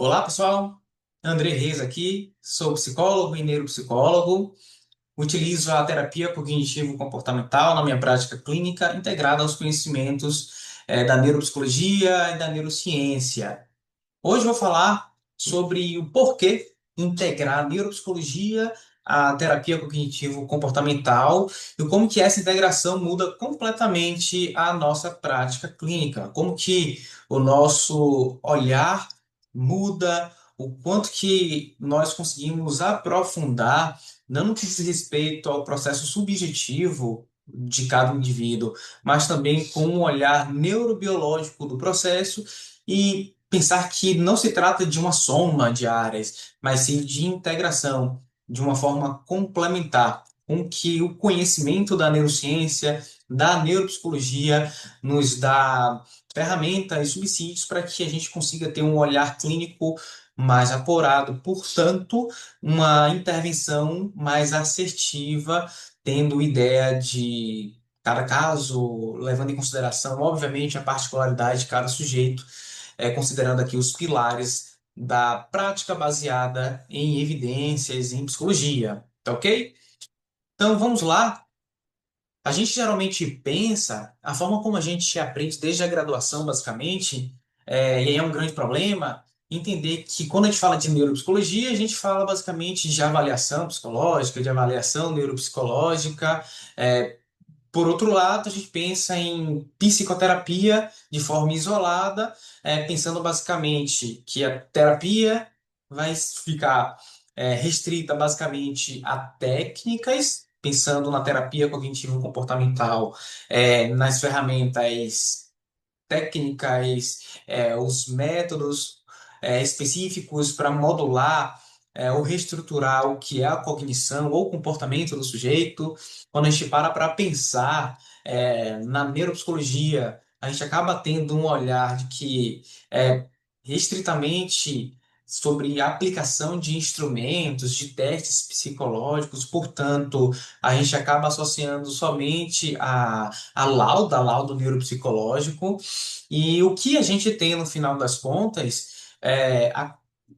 Olá, pessoal. André Reis aqui, sou psicólogo e neuropsicólogo. Utilizo a terapia cognitivo-comportamental na minha prática clínica, integrada aos conhecimentos da neuropsicologia e da neurociência. Hoje eu vou falar sobre o porquê integrar a neuropsicologia à terapia cognitivo-comportamental e como que essa integração muda completamente a nossa prática clínica, como que o nosso olhar muda, o quanto que nós conseguimos aprofundar, não no que diz respeito ao processo subjetivo de cada indivíduo, mas também com um olhar neurobiológico do processo e pensar que não se trata de uma soma de áreas, mas sim de integração, de uma forma complementar, com que o conhecimento da neurociência, da neuropsicologia, nos dá ferramentas e subsídios para que a gente consiga ter um olhar clínico mais apurado, portanto, uma intervenção mais assertiva, tendo ideia de cada caso, levando em consideração, obviamente, a particularidade de cada sujeito, considerando aqui os pilares da prática baseada em evidências em psicologia, tá ok? Então vamos lá. A gente geralmente pensa, a forma como a gente aprende desde a graduação, basicamente, e aí é um grande problema, entender que quando a gente fala de neuropsicologia, a gente fala basicamente de avaliação psicológica, de avaliação neuropsicológica, por outro lado, a gente pensa em psicoterapia de forma isolada, pensando basicamente que a terapia vai ficar restrita basicamente a técnicas, pensando na terapia cognitivo-comportamental, nas ferramentas técnicas, os métodos específicos para modular ou reestruturar o que é a cognição ou o comportamento do sujeito. Quando a gente para pensar na neuropsicologia, a gente acaba tendo um olhar de que restritamente sobre a aplicação de instrumentos, de testes psicológicos, portanto, a gente acaba associando somente a laudo neuropsicológico, e o que a gente tem no final das contas,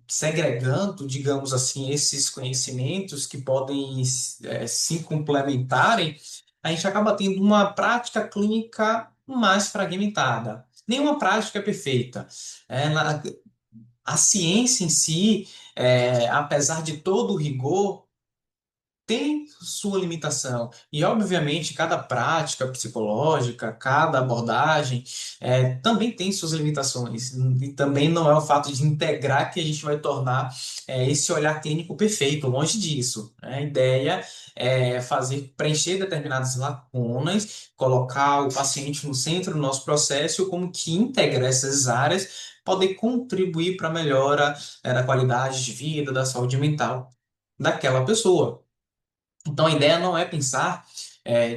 segregando, digamos assim, esses conhecimentos que podem se complementarem, a gente acaba tendo uma prática clínica mais fragmentada. Nenhuma prática é perfeita. A ciência em si, apesar de todo o rigor, tem sua limitação. E, obviamente, cada prática psicológica, cada abordagem, também tem suas limitações. E também não é o fato de integrar que a gente vai tornar, esse olhar clínico perfeito, longe disso, né? A ideia é fazer, preencher determinadas lacunas, colocar o paciente no centro do nosso processo, e como que integrar essas áreas poder contribuir para a melhora, da qualidade de vida, da saúde mental daquela pessoa. Então a ideia não é pensar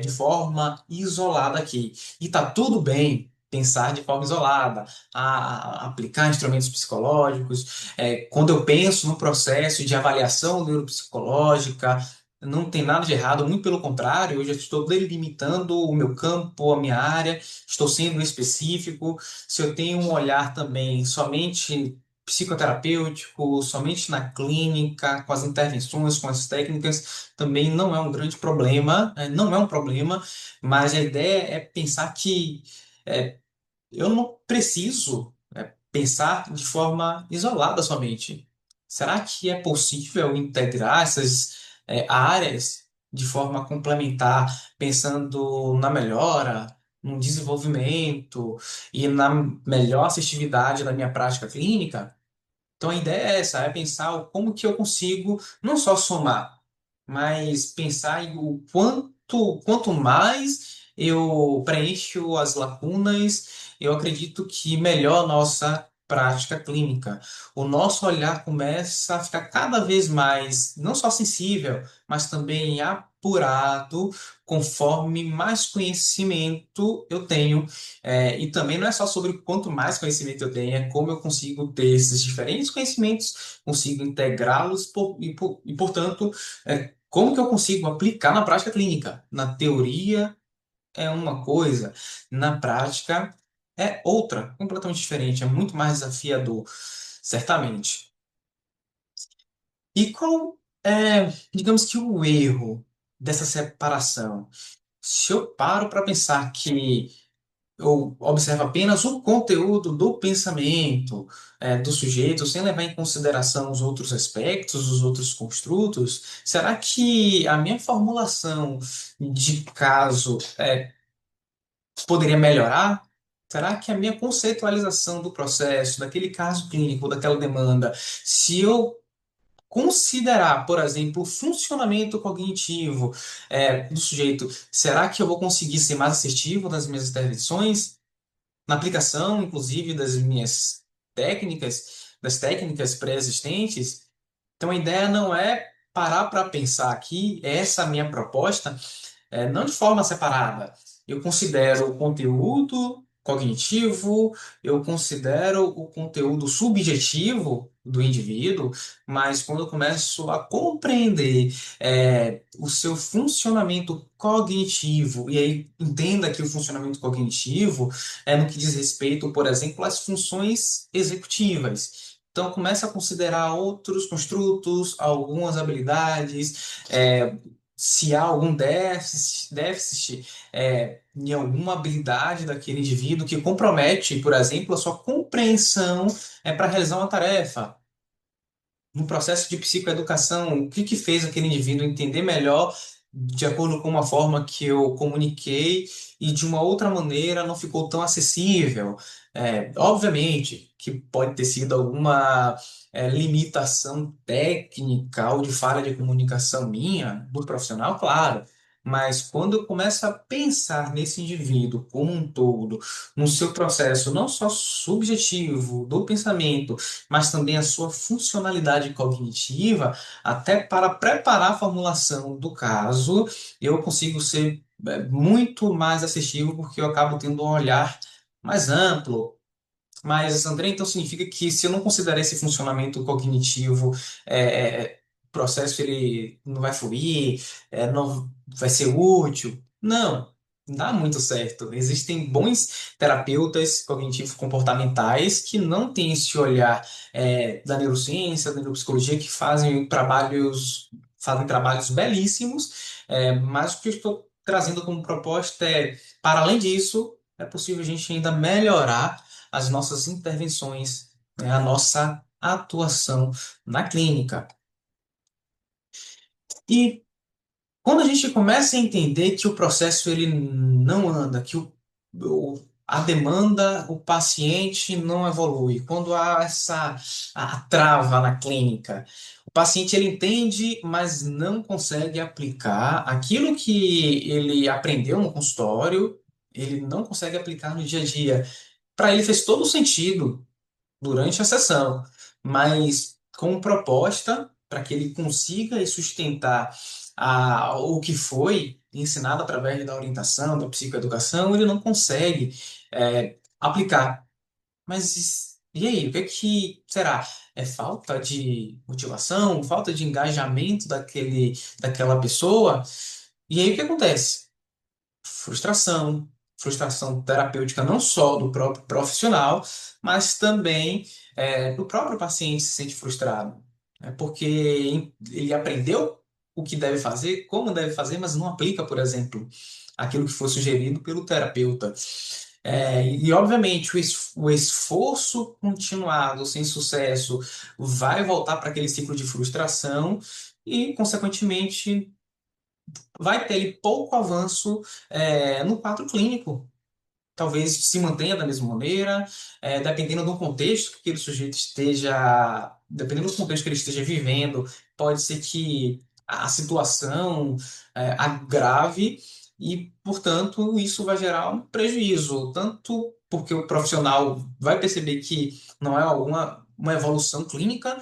de forma isolada aqui. E tá tudo bem pensar de forma isolada, aplicar instrumentos psicológicos. Quando eu penso no processo de avaliação neuropsicológica, não tem nada de errado, muito pelo contrário, eu já estou delimitando o meu campo, a minha área, estou sendo específico. Se eu tenho um olhar também somente psicoterapêutico, somente na clínica, com as intervenções, com as técnicas, também não é um grande problema, não é um problema, mas a ideia é pensar que é, eu não preciso pensar de forma isolada somente. Será que é possível integrar essas áreas de forma complementar, pensando na melhora, no desenvolvimento e na melhor assistividade da minha prática clínica? Então a ideia é essa, é pensar como que eu consigo não só somar, mas pensar em o quanto mais eu preencho as lacunas, eu acredito que melhor a nossa prática clínica. O nosso olhar começa a ficar cada vez mais, não só sensível, mas também apurado, conforme mais conhecimento eu tenho. E também não é só sobre quanto mais conhecimento eu tenho, é como eu consigo ter esses diferentes conhecimentos, consigo integrá-los e, portanto, como que eu consigo aplicar na prática clínica? Na teoria é uma coisa, na prática é outra, completamente diferente, é muito mais desafiador. certamente. E qual é, digamos que o erro dessa separação? Se eu paro para pensar que eu observo apenas o conteúdo do pensamento, do sujeito, sem levar em consideração os outros aspectos, os outros construtos, será que a minha formulação de caso poderia melhorar? Será que a minha conceitualização do processo, daquele caso clínico, daquela demanda, se eu considerar, por exemplo, o funcionamento cognitivo do sujeito, será que eu vou conseguir ser mais assertivo nas minhas intervenções? Na aplicação, inclusive, das minhas técnicas, das técnicas pré-existentes? Então, a ideia não é parar para pensar aqui, essa é a minha proposta, não de forma separada. Eu considero o conteúdo cognitivo, eu considero o conteúdo subjetivo do indivíduo, mas quando eu começo a compreender o seu funcionamento cognitivo, e aí entenda que o funcionamento cognitivo é no que diz respeito, por exemplo, às funções executivas. Então, começa a considerar outros construtos, algumas habilidades, se há algum déficit em alguma habilidade daquele indivíduo que compromete, por exemplo, a sua compreensão para realizar uma tarefa. No processo de psicoeducação, o que que fez aquele indivíduo entender melhor de acordo com uma forma que eu comuniquei e de uma outra maneira não ficou tão acessível? Obviamente que pode ter sido alguma limitação técnica ou de falha de comunicação minha, do profissional, claro. Mas quando eu começo a pensar nesse indivíduo como um todo, no seu processo não só subjetivo do pensamento, mas também a sua funcionalidade cognitiva, até para preparar a formulação do caso, eu consigo ser muito mais assertivo, porque eu acabo tendo um olhar mais amplo. Mas, André, então significa que se eu não considerar esse funcionamento cognitivo, o processo ele não vai fluir, não vai ser útil? Não dá muito certo. Existem bons terapeutas cognitivos comportamentais que não têm esse olhar da neurociência, da neuropsicologia, que fazem trabalhos belíssimos, mas o que eu estou trazendo como proposta para além disso, é possível a gente ainda melhorar as nossas intervenções, né, a nossa atuação na clínica. E quando a gente começa a entender que o processo ele não anda, que a demanda, o paciente não evolui, quando há a trava na clínica, o paciente ele entende, mas não consegue aplicar aquilo que ele aprendeu no consultório, ele não consegue aplicar no dia a dia. Para ele fez todo sentido durante a sessão, mas com proposta para que ele consiga sustentar o que foi ensinado através da orientação, da psicoeducação, ele não consegue aplicar. Mas e aí, o que é que será? É falta de motivação, falta de engajamento daquela pessoa? E aí o que acontece? Frustração, frustração terapêutica não só do próprio profissional, mas também do próprio paciente se sente frustrado, né? Porque ele aprendeu o que deve fazer, como deve fazer, mas não aplica, por exemplo, aquilo que foi sugerido pelo terapeuta. Obviamente, o esforço continuado sem sucesso vai voltar para aquele ciclo de frustração e, consequentemente, vai ter ali pouco avanço no quadro clínico. Talvez se mantenha da mesma maneira, dependendo do contexto que aquele sujeito esteja, dependendo do contexto que ele esteja vivendo, pode ser que a situação agrave e, portanto, isso vai gerar um prejuízo, tanto porque o profissional vai perceber que não é alguma uma evolução clínica,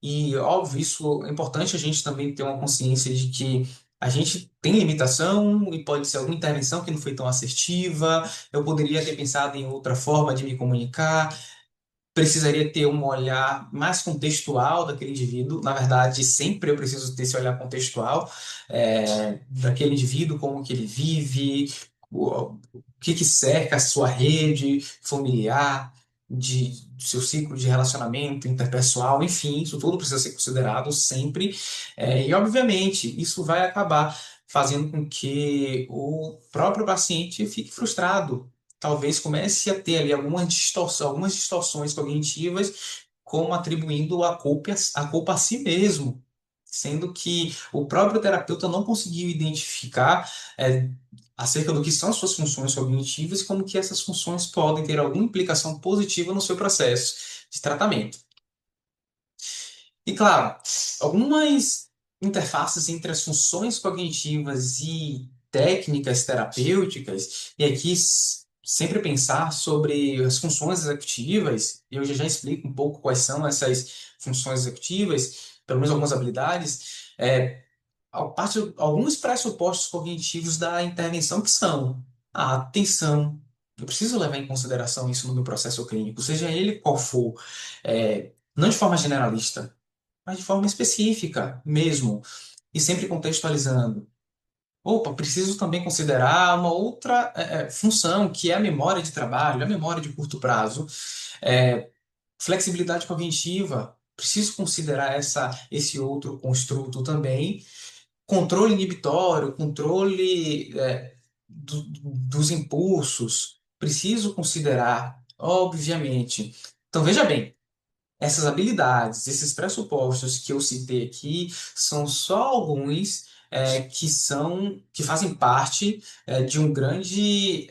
e, óbvio, isso é importante a gente também ter uma consciência de que a gente tem limitação e pode ser alguma intervenção que não foi tão assertiva, eu poderia ter pensado em outra forma de me comunicar, precisaria ter um olhar mais contextual daquele indivíduo. Na verdade, sempre eu preciso ter esse olhar contextual daquele indivíduo, como que ele vive, o que que cerca a sua rede familiar. do seu ciclo de relacionamento interpessoal, enfim, isso tudo precisa ser considerado sempre. E, obviamente, isso vai acabar fazendo com que o próprio paciente fique frustrado. Talvez comece a ter ali algumas distorções cognitivas, como atribuindo a culpa a si mesmo. Sendo que o próprio terapeuta não conseguiu identificar é, acerca do que são as suas funções cognitivas e como que essas funções podem ter alguma implicação positiva no seu processo de tratamento. E claro, algumas interfaces entre as funções cognitivas e técnicas terapêuticas, e aqui sempre pensar sobre as funções executivas, eu já explico um pouco quais são essas funções executivas, pelo menos algumas habilidades, alguns pressupostos cognitivos da intervenção que são a atenção. Eu preciso levar em consideração isso no meu processo clínico, seja ele qual for, não de forma generalista, mas de forma específica mesmo, e sempre contextualizando. Opa, preciso também considerar uma outra função, que é a memória de trabalho, a memória de curto prazo, é, flexibilidade cognitiva. Preciso considerar esse outro construto também, controle inibitório, controle dos impulsos, preciso considerar, obviamente. Então, veja bem, essas habilidades, esses pressupostos que eu citei aqui, são só alguns que fazem parte de um grande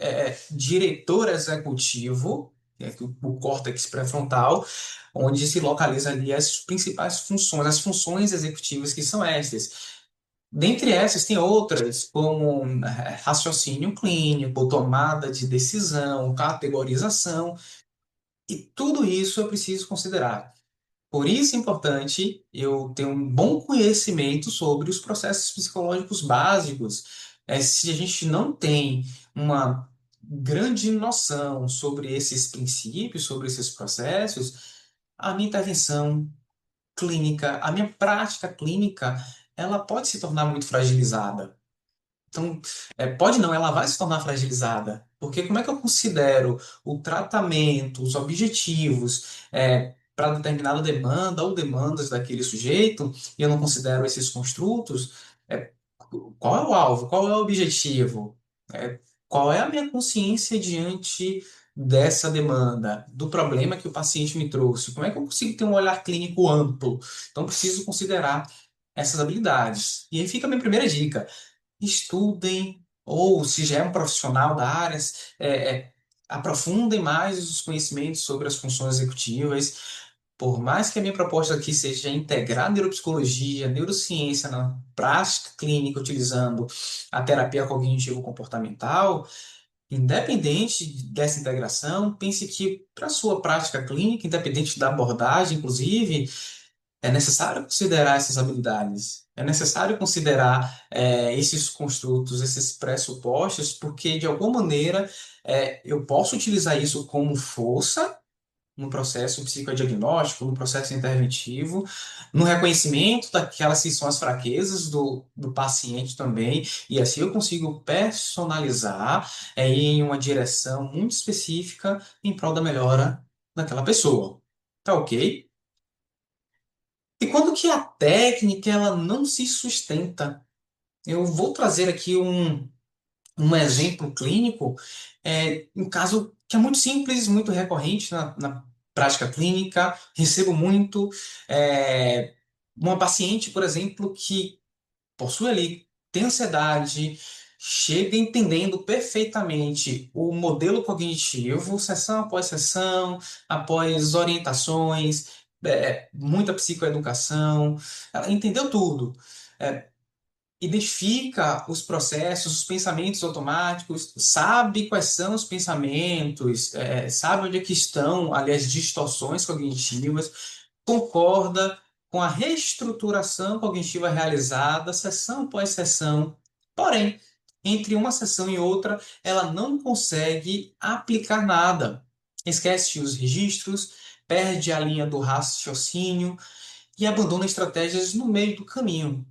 diretor executivo, o córtex pré-frontal, onde se localiza ali as principais funções, as funções executivas que são estas. Dentre essas, tem outras, como raciocínio clínico, tomada de decisão, categorização, e tudo isso eu preciso considerar. Por isso é importante eu ter um bom conhecimento sobre os processos psicológicos básicos. Se a gente não tem uma grande noção sobre esses princípios, sobre esses processos, a minha intervenção clínica, a minha prática clínica, ela pode se tornar muito fragilizada. Então, pode não, ela vai se tornar fragilizada. Porque como é que eu considero o tratamento, os objetivos para determinada demanda ou demandas daquele sujeito, e eu não considero esses construtos? É, qual é o alvo? Qual é o objetivo? É, qual é a minha consciência diante dessa demanda, do problema que o paciente me trouxe? Como é que eu consigo ter um olhar clínico amplo? Então, preciso considerar essas habilidades. E aí fica a minha primeira dica: estudem, ou se já é um profissional da área, é, é, aprofundem mais os conhecimentos sobre as funções executivas. Por mais que a minha proposta aqui seja integrar neuropsicologia, neurociência na prática clínica, utilizando a terapia cognitivo-comportamental, independente dessa integração, pense que para a sua prática clínica, independente da abordagem, inclusive, é necessário considerar essas habilidades, é necessário considerar esses construtos, esses pressupostos, porque de alguma maneira eu posso utilizar isso como força no processo psicodiagnóstico, no processo interventivo, no reconhecimento daquelas que são as fraquezas do paciente também, e assim eu consigo personalizar em uma direção muito específica em prol da melhora daquela pessoa. Tá ok? E quando que a técnica ela não se sustenta? Eu vou trazer aqui um exemplo clínico, um caso que é muito simples, muito recorrente na prática clínica, recebo muito. Uma paciente, por exemplo, que possui ali, tem ansiedade, chega entendendo perfeitamente o modelo cognitivo, sessão após sessão, após orientações, muita psicoeducação, ela entendeu tudo. Identifica os processos, os pensamentos automáticos, sabe quais são os pensamentos, sabe onde é que estão ali as distorções cognitivas, concorda com a reestruturação cognitiva realizada sessão após sessão. Porém, entre uma sessão e outra, ela não consegue aplicar nada. Esquece os registros, perde a linha do raciocínio e abandona estratégias no meio do caminho.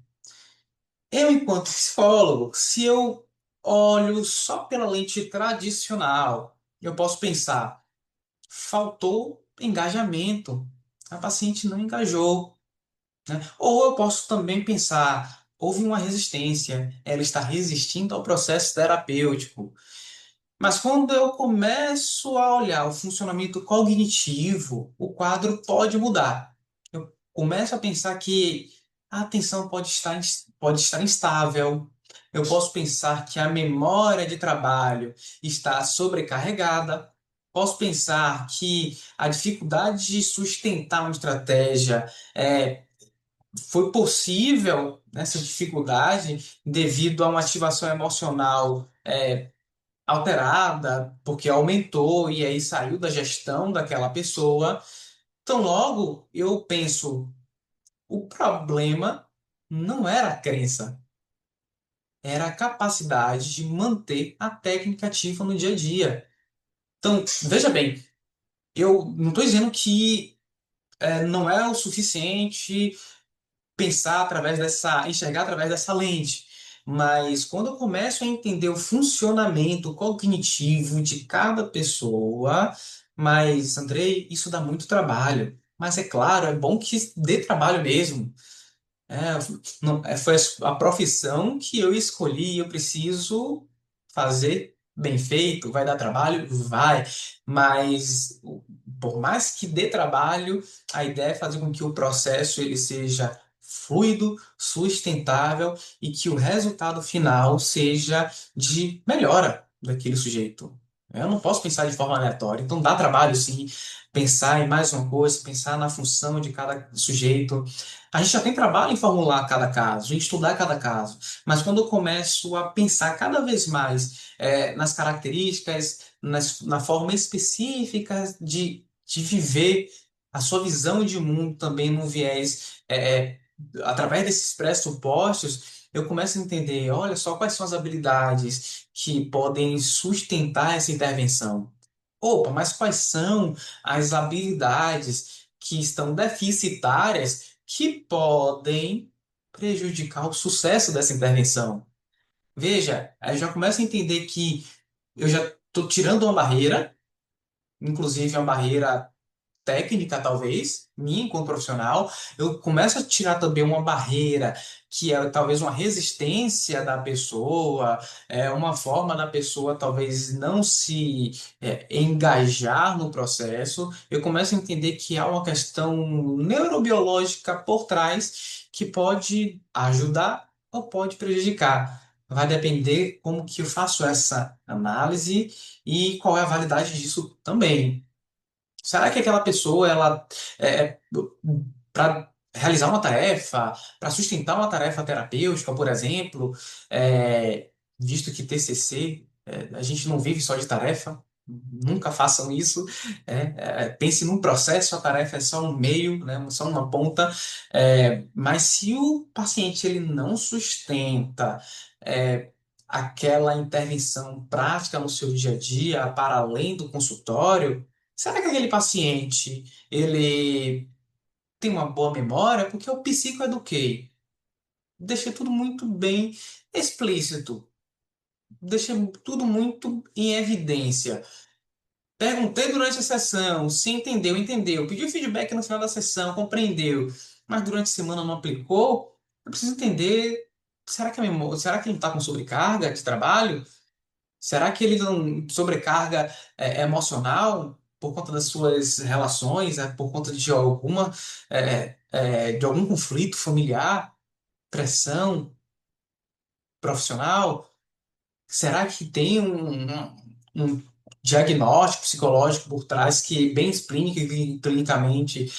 Eu, enquanto psicólogo, se eu olho só pela lente tradicional, eu posso pensar: faltou engajamento. A paciente não engajou, né? Ou eu posso também pensar, houve uma resistência, ela está resistindo ao processo terapêutico. Mas quando eu começo a olhar o funcionamento cognitivo, o quadro pode mudar. Eu começo a pensar que a atenção pode estar instável. Eu posso pensar que a memória de trabalho está sobrecarregada. Posso pensar que a dificuldade de sustentar uma estratégia foi possível nessa dificuldade devido a uma ativação emocional alterada, porque aumentou e aí saiu da gestão daquela pessoa. Então, logo, eu penso, o problema não era a crença, era a capacidade de manter a técnica ativa no dia a dia. Então, veja bem, eu não estou dizendo que não é o suficiente pensar através enxergar através dessa lente. Mas quando eu começo a entender o funcionamento cognitivo de cada pessoa, mas, Andrei, isso dá muito trabalho. Mas é claro, é bom que dê trabalho mesmo. É, foi a profissão que eu escolhi, eu preciso fazer bem feito, vai dar trabalho? Vai, mas por mais que dê trabalho, a ideia é fazer com que o processo ele seja fluido, sustentável e que o resultado final seja de melhora daquele sujeito. Eu não posso pensar de forma aleatória, então dá trabalho sim pensar em mais uma coisa, pensar na função de cada sujeito. A gente já tem trabalho em formular cada caso, em estudar cada caso, mas quando eu começo a pensar cada vez mais nas características, na forma específica de viver a sua visão de mundo também num viés, através desses pressupostos, eu começo a entender, olha só quais são as habilidades que podem sustentar essa intervenção. Opa, mas quais são as habilidades que estão deficitárias que podem prejudicar o sucesso dessa intervenção? Veja, aí eu já começo a entender que eu já estou tirando uma barreira, inclusive uma barreira técnica, talvez, minha enquanto profissional, eu começo a tirar também uma barreira, que é talvez uma resistência da pessoa, uma forma da pessoa talvez não se engajar no processo. Eu começo a entender que há uma questão neurobiológica por trás que pode ajudar ou pode prejudicar. Vai depender como que eu faço essa análise e qual é a validade disso também. Será que aquela pessoa, ela, para realizar uma tarefa, para sustentar uma tarefa terapêutica, por exemplo, visto que TCC, a gente não vive só de tarefa, nunca façam isso. Pense num processo, a tarefa é só um meio, né, só uma ponta. Mas se o paciente ele não sustenta é, aquela intervenção prática no seu dia a dia, para além do consultório, será que aquele paciente, ele tem uma boa memória? Porque eu psicoeduquei. Deixei tudo muito bem explícito. Deixei tudo muito em evidência. Perguntei durante a sessão, se entendeu, entendeu. Pedi feedback no final da sessão, compreendeu. Mas durante a semana não aplicou. Eu preciso entender, será que ele está com sobrecarga de trabalho? Será que ele não sobrecarga emocional por conta das suas relações, por conta de algum conflito familiar, pressão profissional? Será que tem um diagnóstico psicológico por trás que bem explique clinicamente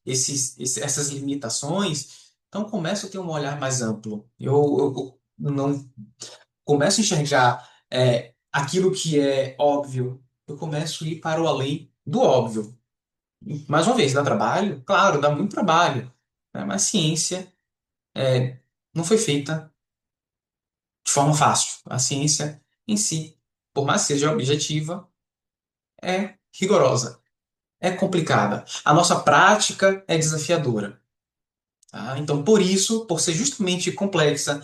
essas limitações? Então começo a ter um olhar mais amplo. Eu não começo a enxergar aquilo que é óbvio, eu começo a ir para o além do óbvio. Mais uma vez, dá trabalho? Claro, dá muito trabalho, né? Mas ciência não foi feita de forma fácil. A ciência em si, por mais que seja objetiva, é rigorosa, é complicada. A nossa prática é desafiadora. Tá? Então, por isso, por ser justamente complexa,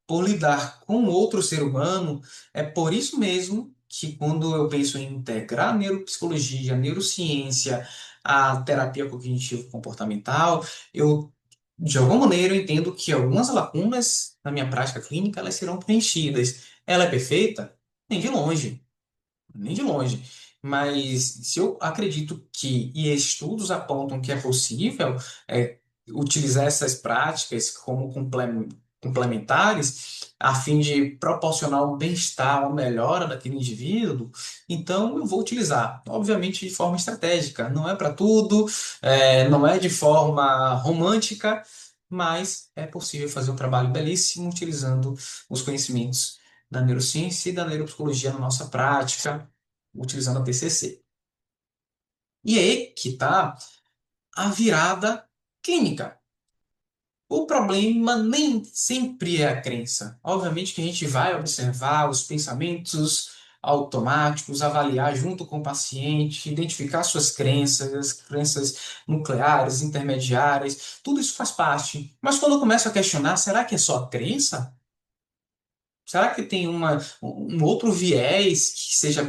por lidar com outro ser humano, é por isso mesmo que quando eu penso em integrar a neuropsicologia, a neurociência, a terapia cognitivo-comportamental, eu, de alguma maneira, eu entendo que algumas lacunas na minha prática clínica, elas serão preenchidas. Ela é perfeita? Nem de longe. Nem de longe. Mas se eu acredito que, e estudos apontam que é possível utilizar essas práticas como complementares, a fim de proporcionar um bem-estar, uma melhora daquele indivíduo, então eu vou utilizar. Obviamente de forma estratégica. Não é para tudo, não é de forma romântica, mas é possível fazer um trabalho belíssimo utilizando os conhecimentos da neurociência e da neuropsicologia na nossa prática, utilizando a TCC. E aí que está a virada clínica. O problema nem sempre é a crença. Obviamente que a gente vai observar os pensamentos automáticos, avaliar junto com o paciente, identificar suas crenças, as crenças nucleares, intermediárias, tudo isso faz parte. Mas quando eu começo a questionar, será que é só crença? Será que tem um outro viés que seja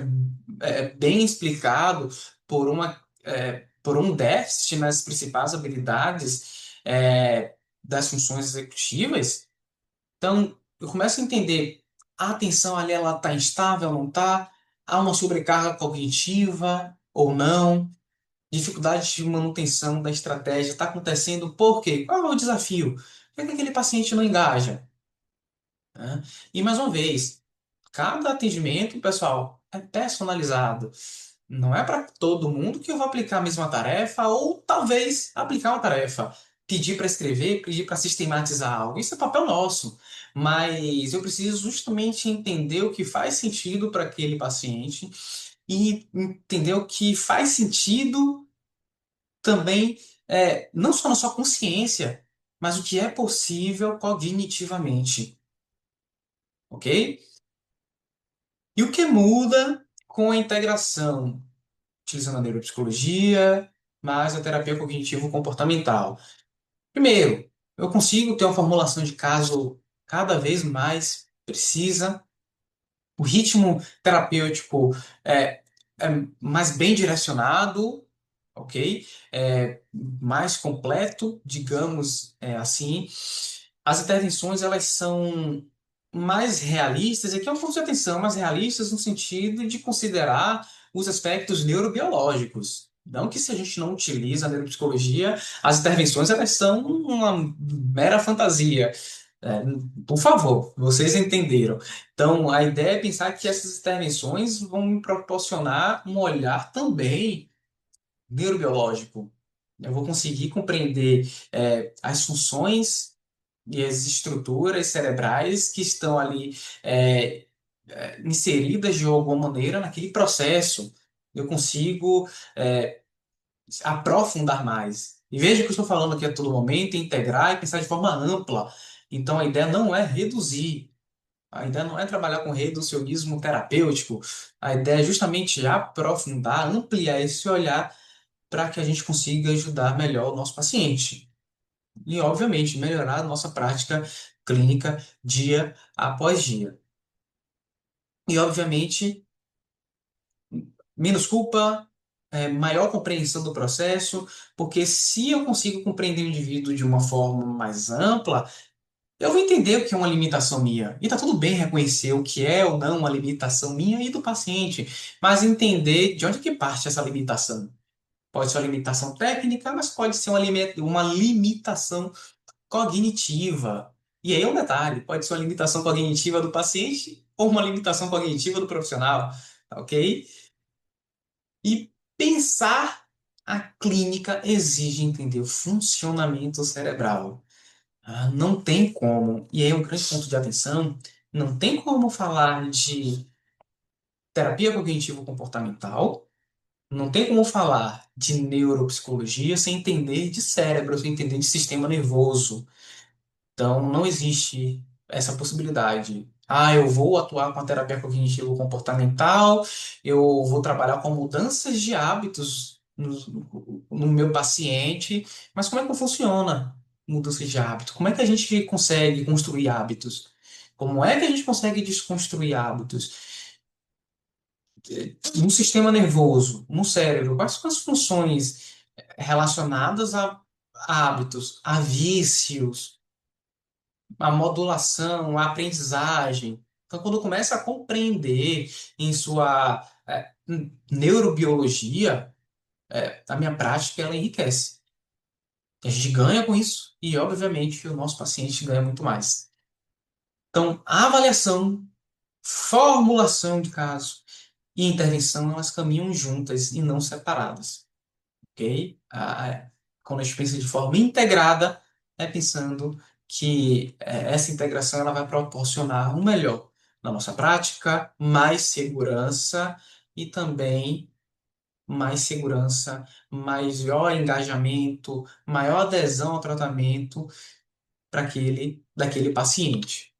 bem explicado por um déficit nas principais habilidades das funções executivas? Então, eu começo a entender, a atenção ali ela está instável, não está? Há uma sobrecarga cognitiva ou não? Dificuldade de manutenção da estratégia está acontecendo por quê? Qual é o desafio? Por que aquele paciente não engaja? Né? E mais uma vez, cada atendimento, pessoal, é personalizado. Não é para todo mundo que eu vou aplicar a mesma tarefa, ou talvez aplicar uma tarefa. Pedir para escrever, pedir para sistematizar algo. Isso é papel nosso. Mas eu preciso justamente entender o que faz sentido para aquele paciente e entender o que faz sentido também, não só na sua consciência, mas o que é possível cognitivamente. Ok? E o que muda com a integração, utilizando a neuropsicologia, mais a terapia cognitivo-comportamental? Primeiro, eu consigo ter uma formulação de caso cada vez mais precisa. O ritmo terapêutico é, é mais bem direcionado, ok? É mais completo, digamos assim. As intervenções elas são mais realistas, e aqui é um ponto de atenção, mais realistas no sentido de considerar os aspectos neurobiológicos. Não que se a gente não utiliza a neuropsicologia, as intervenções elas são uma mera fantasia. É, por favor, vocês entenderam. Então, a ideia é pensar que essas intervenções vão me proporcionar um olhar também neurobiológico. Eu vou conseguir compreender as funções e as estruturas cerebrais que estão ali é, inseridas de alguma maneira naquele processo. Eu consigo aprofundar mais. E veja que eu estou falando aqui a todo momento, integrar e pensar de forma ampla. Então, a ideia não é reduzir. A ideia não é trabalhar com reducionismo terapêutico. A ideia é justamente aprofundar, ampliar esse olhar para que a gente consiga ajudar melhor o nosso paciente. E, obviamente, melhorar a nossa prática clínica dia após dia. E, obviamente, menos culpa, maior compreensão do processo, porque se eu consigo compreender o indivíduo de uma forma mais ampla, eu vou entender o que é uma limitação minha. E tá tudo bem reconhecer o que é ou não uma limitação minha e do paciente, mas entender de onde que parte essa limitação. Pode ser uma limitação técnica, mas pode ser uma limitação cognitiva. E aí é um detalhe, pode ser uma limitação cognitiva do paciente ou uma limitação cognitiva do profissional, tá ok? E pensar a clínica exige entender o funcionamento cerebral. Não tem como, e aí é um grande ponto de atenção, não tem como falar de terapia cognitivo-comportamental, não tem como falar de neuropsicologia sem entender de cérebro, sem entender de sistema nervoso. Então, não existe essa possibilidade. Eu vou atuar com a terapia cognitivo-comportamental, eu vou trabalhar com mudanças de hábitos no meu paciente, mas como é que funciona mudança de hábito? Como é que a gente consegue construir hábitos? Como é que a gente consegue desconstruir hábitos? no sistema nervoso, no cérebro, quais são as funções relacionadas a hábitos, a vícios, a modulação, a aprendizagem. Então, quando começa a compreender em sua neurobiologia, a minha prática ela enriquece. A gente ganha com isso e, obviamente, o nosso paciente ganha muito mais. Então, a avaliação, formulação de caso e intervenção, elas caminham juntas e não separadas, ok? Quando a gente pensa de forma integrada, é pensando que essa integração ela vai proporcionar um melhor na nossa prática, mais segurança e também mais segurança, maior engajamento, maior adesão ao tratamento para daquele paciente.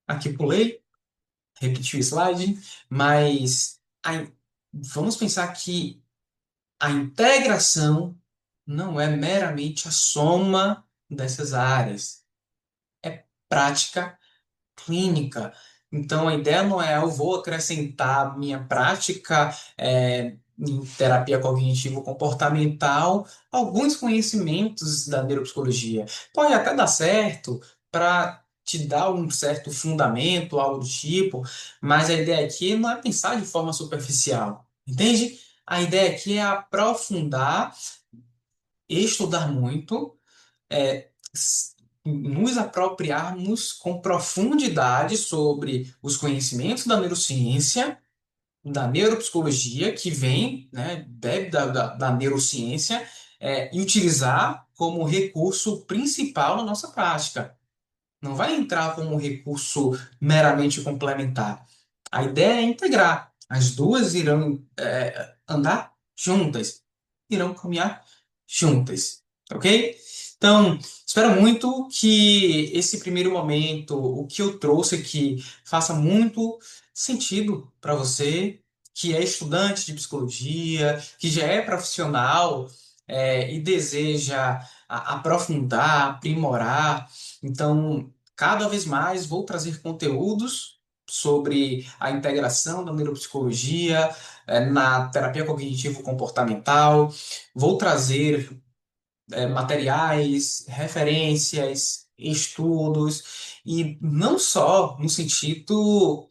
Aqui pulei, repeti o slide, mas vamos pensar que a integração não é meramente a soma dessas áreas, é prática clínica. Então, a ideia não é eu vou acrescentar minha prática em terapia cognitivo-comportamental alguns conhecimentos da neuropsicologia. Pode até dar certo para te dar um certo fundamento, algo do tipo, mas a ideia aqui não é pensar de forma superficial, entende? A ideia aqui é aprofundar, estudar muito nos apropriarmos com profundidade sobre os conhecimentos da neurociência, da neuropsicologia, que vem, né, bebe da neurociência, e utilizar como recurso principal na nossa prática. Não vai entrar como um recurso meramente complementar. A ideia é integrar. As duas irão andar juntas, irão caminhar juntas, ok? Então, espero muito que esse primeiro momento, o que eu trouxe aqui, faça muito sentido para você, que é estudante de psicologia, que já é profissional, e deseja aprofundar, aprimorar. Então, cada vez mais vou trazer conteúdos sobre a integração da neuropsicologia na terapia cognitivo-comportamental. Vou trazer materiais, referências, estudos, e não só no sentido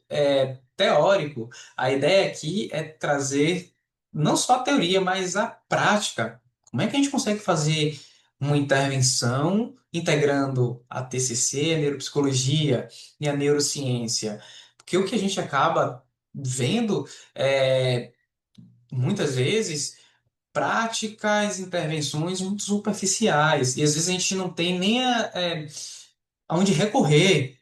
teórico. A ideia aqui é trazer não só a teoria, mas a prática. Como é que a gente consegue fazer uma intervenção integrando a TCC, a neuropsicologia e a neurociência? Porque o que a gente acaba vendo muitas vezes práticas, intervenções muito superficiais. E às vezes a gente não tem nem aonde recorrer,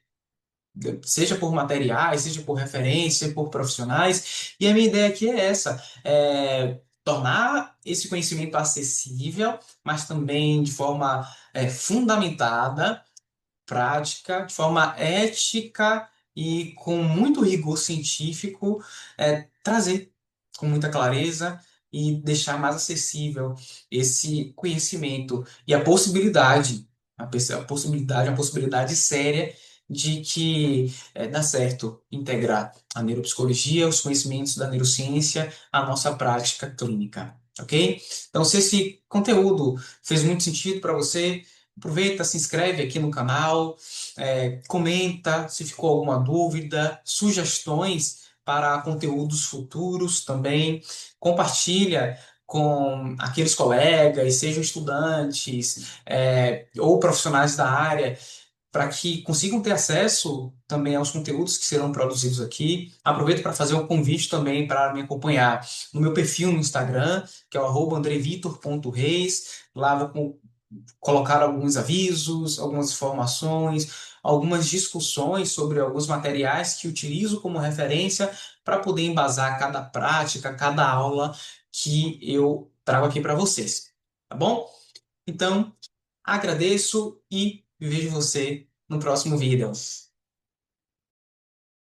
seja por materiais, seja por referência, por profissionais. E a minha ideia aqui é essa, tornar esse conhecimento acessível, mas também de forma fundamentada, prática, de forma ética e com muito rigor científico, trazer com muita clareza e deixar mais acessível esse conhecimento e a possibilidade, a possibilidade séria de que dá certo integrar a neuropsicologia, os conhecimentos da neurociência, à nossa prática clínica, ok? Então, se esse conteúdo fez muito sentido para você, aproveita, se inscreve aqui no canal, comenta se ficou alguma dúvida, sugestões para conteúdos futuros também. Compartilha com aqueles colegas, sejam estudantes, ou profissionais da área, para que consigam ter acesso também aos conteúdos que serão produzidos aqui. Aproveito para fazer o convite também para me acompanhar no meu perfil no Instagram, que é o @andrevitor.reis. Lá vou colocar alguns avisos, algumas informações, algumas discussões sobre alguns materiais que utilizo como referência para poder embasar cada prática, cada aula que eu trago aqui para vocês. Tá bom? Então, agradeço e vejo você no próximo vídeo.